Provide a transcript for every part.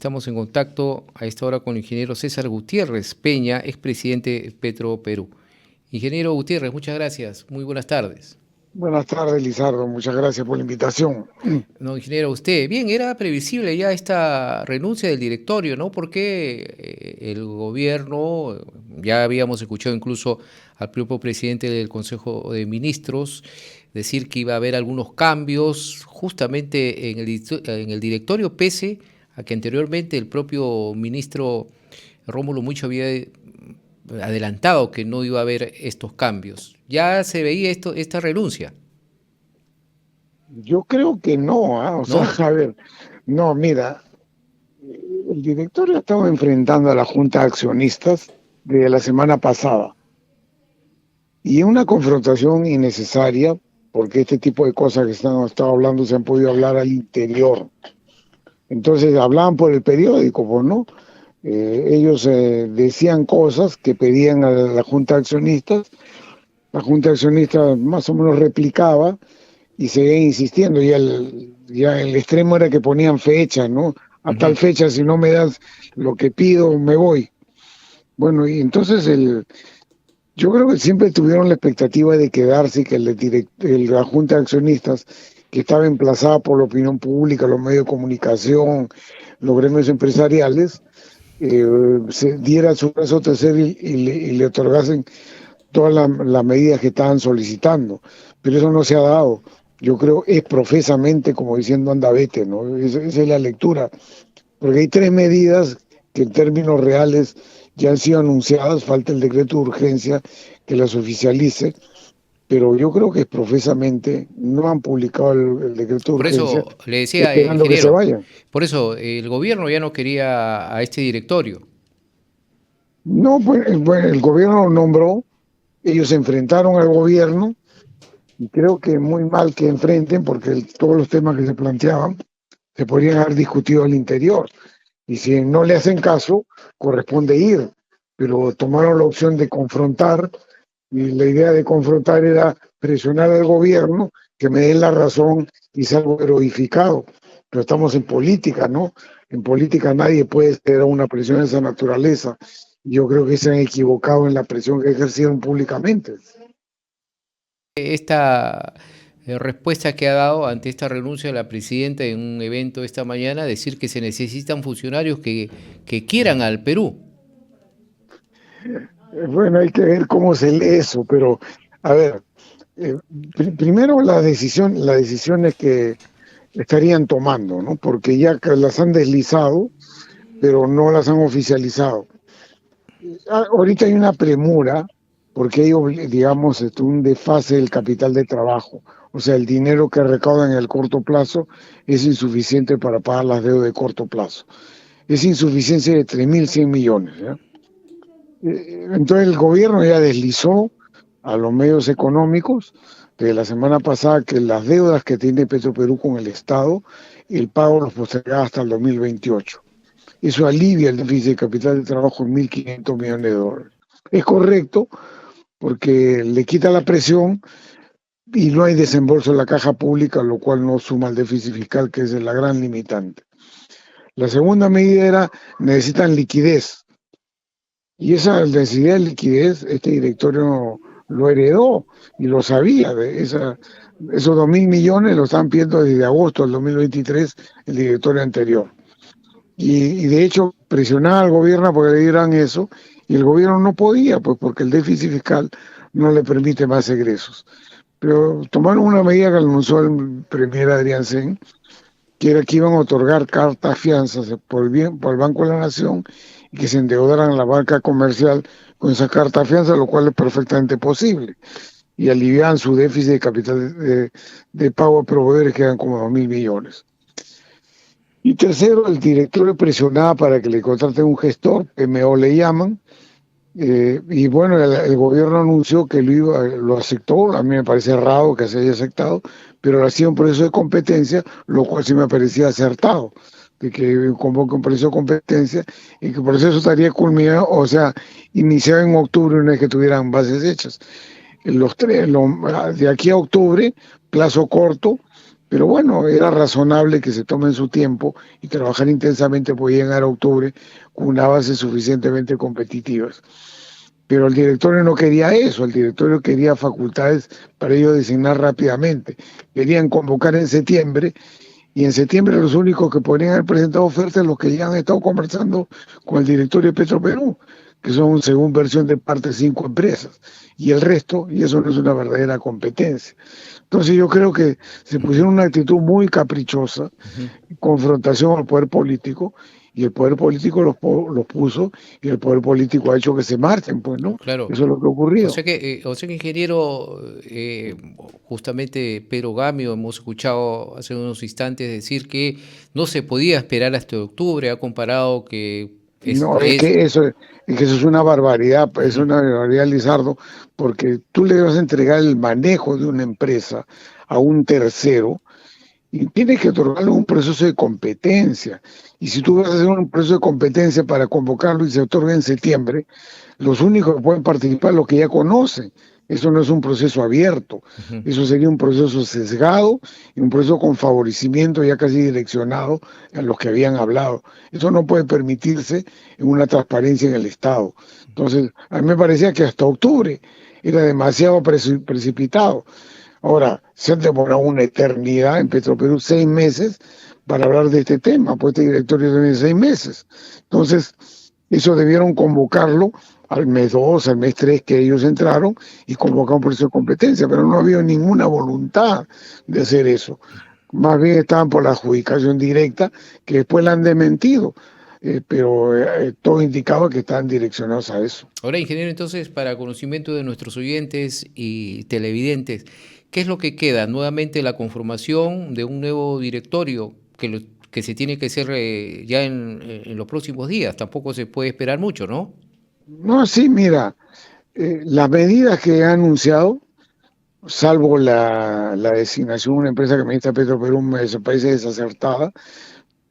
Estamos en contacto a esta hora con el ingeniero César Gutiérrez Peña, expresidente de Petroperú. Ingeniero Gutiérrez, muchas gracias. Muy buenas tardes. Buenas tardes, Lizardo. Muchas gracias por la invitación. No, ingeniero, usted, bien, era previsible ya esta renuncia del directorio, ¿no? Porque el gobierno, ya habíamos escuchado incluso al propio presidente del Consejo de Ministros decir que iba a haber algunos cambios justamente en el directorio, pese a que anteriormente el propio ministro Rómulo Mucho había adelantado que no iba a haber estos cambios. Ya se veía esta renuncia, Yo creo que no, o sea, ¿no? a ver, no, mira, el directorio ha estado enfrentando a la Junta de Accionistas desde la semana pasada y una confrontación innecesaria porque este tipo de cosas que se han estado hablando se han podido hablar al interior. Entonces hablaban por el periódico, pues, ¿no? Ellos decían cosas que pedían a la Junta de Accionistas, la Junta de Accionistas más o menos replicaba y seguían insistiendo. Ya el extremo era que ponían fecha, ¿no? A tal Ujú. fecha, si no me das lo que pido, me voy. Bueno, y entonces yo creo que siempre tuvieron la expectativa de quedarse y que la Junta de Accionistas, que estaba emplazada por la opinión pública, los medios de comunicación, los gremios empresariales, se diera su brazo a torcer y le otorgasen todas las medidas que estaban solicitando, pero eso no se ha dado. Yo creo es profesamente como diciendo anda vete, ¿no? Esa es la lectura, porque hay tres medidas que en términos reales ya han sido anunciadas, falta el decreto de urgencia que las oficialice, pero yo creo que es profesamente no han publicado el decreto de Por urgencia eso le decía, esperando que se ingeniero, vayan. por eso el gobierno ya no quería a este directorio. No, pues bueno, el gobierno lo nombró, ellos se enfrentaron al gobierno y creo que muy mal que enfrenten porque todos los temas que se planteaban se podrían haber discutido al interior. Y si no le hacen caso, corresponde ir. Pero tomaron la opción de confrontar y la idea de confrontar era presionar al gobierno que me den la razón y salgo heroificado. Pero estamos en política, ¿no? En política nadie puede ceder a una presión de esa naturaleza. Yo creo que se han equivocado en la presión que ejercieron públicamente. Esta respuesta que ha dado ante esta renuncia de la presidenta en un evento esta mañana, decir que se necesitan funcionarios que quieran al Perú. Bueno, hay que ver cómo se lee eso, pero a ver, primero las decisiones que estarían tomando, ¿no? Porque ya que las han deslizado, pero no las han oficializado. Ahorita hay una premura porque hay, digamos, un desfase del capital de trabajo. O sea, el dinero que recaudan en el corto plazo es insuficiente para pagar las deudas de corto plazo. Es insuficiencia de 3.100 millones. ¿Ya? Entonces el gobierno ya deslizó a los medios económicos de la semana pasada que las deudas que tiene Petroperú con el Estado, el pago los postergaba hasta el 2028. Eso alivia el déficit de capital de trabajo en 1.500 millones de dólares. Es correcto porque le quita la presión y no hay desembolso en la caja pública, lo cual no suma al déficit fiscal, que es la gran limitante. La segunda medida era necesitan liquidez. Y esa necesidad de liquidez, este directorio lo heredó y lo sabía. Esos 2.000 millones lo están pidiendo desde agosto del 2023 el directorio anterior. Y de hecho presionaba al gobierno para que le dieran eso y el gobierno no podía, pues porque el déficit fiscal no le permite más egresos. Pero tomaron una medida que anunció el premier Adrián Sen, que era que iban a otorgar cartas fianzas por el Banco de la Nación y que se endeudaran la banca comercial con esa carta fianza, lo cual es perfectamente posible. Y aliviaban su déficit de capital de pago a proveedores, que eran como 2.000 millones. Y tercero, el directorio presionaba para que le contraten un gestor, PMO le llaman, y bueno, el gobierno anunció que lo aceptó, a mí me parece raro que se haya aceptado, pero lo hacía un proceso de competencia, lo cual sí me parecía acertado, de que convoque un proceso de competencia y que el proceso estaría culminado, o sea, iniciado en octubre una vez que tuvieran bases hechas. De aquí a octubre, plazo corto, Pero bueno, era razonable que se tomen su tiempo y trabajar intensamente por llegar a octubre con una base suficientemente competitiva. Pero el directorio no quería eso, el directorio quería facultades para ello designar rápidamente. Querían convocar en septiembre y en septiembre los únicos que podrían haber presentado ofertas son los que ya han estado conversando con el directorio de Petroperú, que son, según versión de parte, 5 empresas. Y el resto, y eso no es una verdadera competencia. Entonces yo creo que se pusieron una actitud muy caprichosa, confrontación al poder político, y el poder político los puso, y el poder político ha hecho que se marchen, pues, ¿no? Claro. Eso es lo que ha ocurrido. O sea que ingeniero, justamente Pedro Gamio, hemos escuchado hace unos instantes decir que no se podía esperar hasta octubre, ha comparado que No, es es que eso es una barbaridad, es ujú, una barbaridad, Lizardo, porque tú le vas a entregar el manejo de una empresa a un tercero y tienes que otorgarle un proceso de competencia. Y si tú vas a hacer un proceso de competencia para convocarlo y se otorga en septiembre, los únicos que pueden participar son los que ya conocen. Eso no es un proceso abierto, ujú. eso sería un proceso sesgado y un proceso con favorecimiento ya casi direccionado a los que habían hablado. Eso no puede permitirse en una transparencia en el Estado. Entonces, a mí me parecía que hasta octubre era demasiado precipitado. Ahora, se han demorado una eternidad en Petroperú, 6 meses, para hablar de este tema, pues este directorio tiene 6 meses. Entonces, eso debieron convocarlo al mes 2, al mes 3 que ellos entraron y convocar un proceso de competencia, pero no había ninguna voluntad de hacer eso. Más bien estaban por la adjudicación directa, que después la han desmentido, pero todo indicaba que estaban direccionados a eso. Ahora, ingeniero, entonces, para conocimiento de nuestros oyentes y televidentes, ¿qué es lo que queda? Nuevamente la conformación de un nuevo directorio que se tiene que hacer ya en los próximos días. Tampoco se puede esperar mucho, ¿no? No, sí, mira, las medidas que ha anunciado, salvo la designación de una empresa que administra Petroperú, me parece desacertada,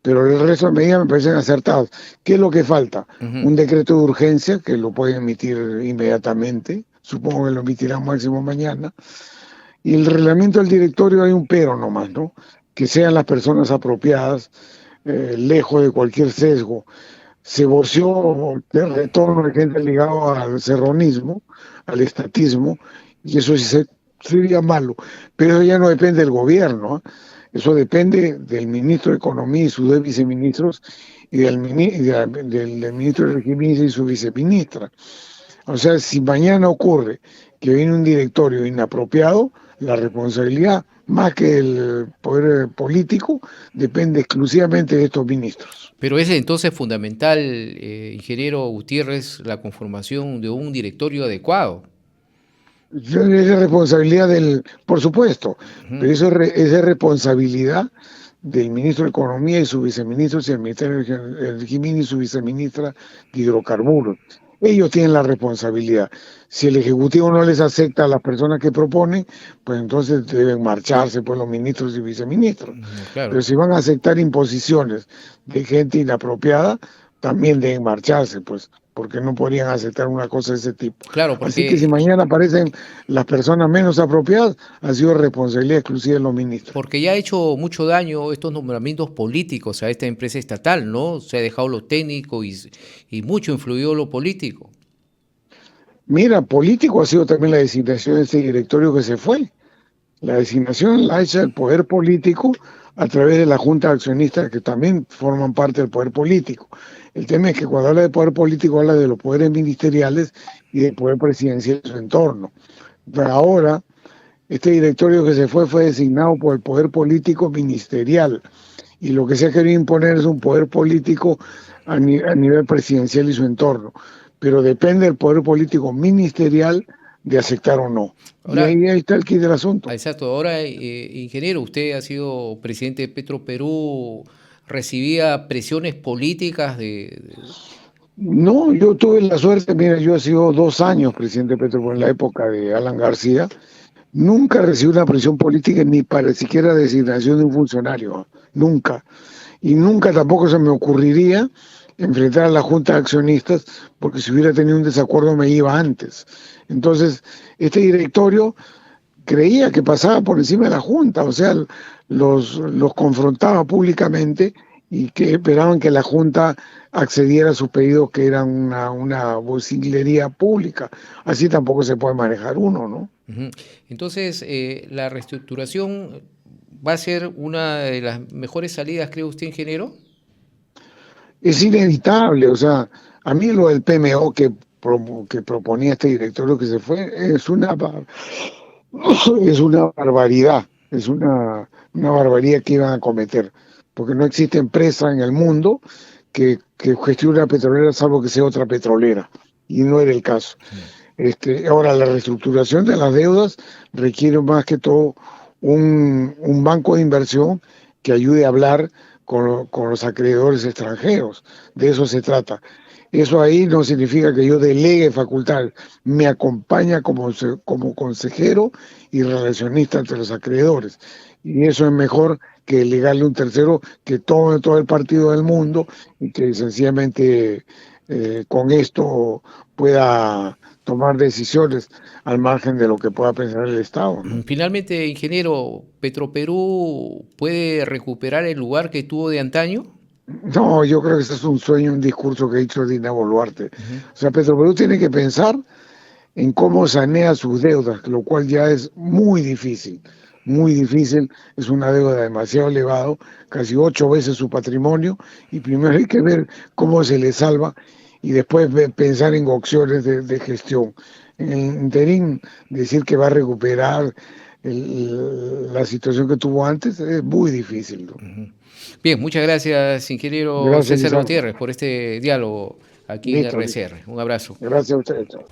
pero el resto de medidas me parecen acertadas. ¿Qué es lo que falta? Ujú. Un decreto de urgencia que lo pueden emitir inmediatamente, supongo que lo emitirán máximo mañana, y el reglamento del directorio hay un pero nomás, ¿no? Que sean las personas apropiadas, lejos de cualquier sesgo. Se voció el retorno de gente ligado al serronismo, al estatismo, y eso sí sería malo. Pero eso ya no depende del gobierno, ¿eh? Eso depende del ministro de Economía y sus dos viceministros y del ministro de Régimen y su viceministra. O sea, si mañana ocurre que viene un directorio inapropiado, la responsabilidad, más que el poder político, depende exclusivamente de estos ministros. Pero es entonces fundamental, ingeniero Gutiérrez, la conformación de un directorio adecuado. Es responsabilidad por supuesto, Ujú. pero eso es responsabilidad del ministro de Economía y sus viceministros y el Ministerio del Régimen y su viceministra de Hidrocarburos. Ellos tienen la responsabilidad. Si el Ejecutivo no les acepta a las personas que proponen, pues entonces deben marcharse pues, los ministros y viceministros. No, claro. Pero si van a aceptar imposiciones de gente inapropiada, también deben marcharse, pues, porque no podrían aceptar una cosa de ese tipo. Claro, Así que si porque mañana aparecen las personas menos apropiadas, ha sido responsabilidad exclusiva de los ministros. Porque ya ha hecho mucho daño estos nombramientos políticos a esta empresa estatal, ¿no? Se ha dejado lo técnico y mucho influyó lo político. Mira, político ha sido también la designación de este directorio que se fue. La designación la ha hecho el poder político a través de la Junta de Accionistas, que también forman parte del poder político. El tema es que cuando habla de poder político habla de los poderes ministeriales y del poder presidencial en su entorno. Pero ahora, este directorio que se fue designado por el poder político ministerial y lo que se ha querido imponer es un poder político a nivel presidencial y su entorno. Pero depende del poder político ministerial de aceptar o no. Y Ahora, ahí está el quid del asunto. exacto, ahora, ingeniero, usted ha sido presidente de Petroperú, ¿recibía presiones políticas No, yo tuve la suerte, mira, yo he sido 2 años presidente de Petroperú en la época de Alan García. Nunca recibí una presión política ni para siquiera designación de un funcionario, nunca. Y nunca tampoco se me ocurriría enfrentar a la Junta de Accionistas, porque si hubiera tenido un desacuerdo me iba antes. Entonces, este directorio creía que pasaba por encima de la Junta, o sea, los confrontaba públicamente y que esperaban que la Junta accediera a sus pedidos, que eran una vocinglería pública. Así tampoco se puede manejar uno, ¿no? Ujú. Entonces, la reestructuración va a ser una de las mejores salidas, ¿cree usted, ingeniero? Es inevitable, o sea, a mí lo del PMO que proponía este directorio que se fue es una barbaridad, una barbaridad que iban a cometer, porque no existe empresa en el mundo que gestione una petrolera salvo que sea otra petrolera, y no era el caso. Ahora, la reestructuración de las deudas requiere más que todo un banco de inversión que ayude a hablar con los acreedores extranjeros. De eso se trata. Eso ahí no significa que yo delegue facultades, me acompaña como consejero y relacionista entre los acreedores. Y eso es mejor que delegarle a un tercero que tome todo el partido del mundo y que sencillamente con esto pueda tomar decisiones al margen de lo que pueda pensar el Estado, ¿no? Finalmente, ingeniero, ¿Petroperú puede recuperar el lugar que tuvo de antaño? No, yo creo que ese es un sueño, un discurso que ha dicho Dina Boluarte. Ujú. O sea, Petroperú tiene que pensar en cómo sanea sus deudas, lo cual ya es muy difícil, muy difícil. Es una deuda demasiado elevada, casi 8 veces su patrimonio, y primero hay que ver cómo se le salva y después pensar en opciones de gestión. En el interín, decir que va a recuperar la situación que tuvo antes es muy difícil, ¿no? Ujú. Bien, muchas gracias, ingeniero Gracias, César Lisandro. Gutiérrez, por este diálogo aquí en Listo, listo. RCR. Un abrazo. Gracias a ustedes. Chao.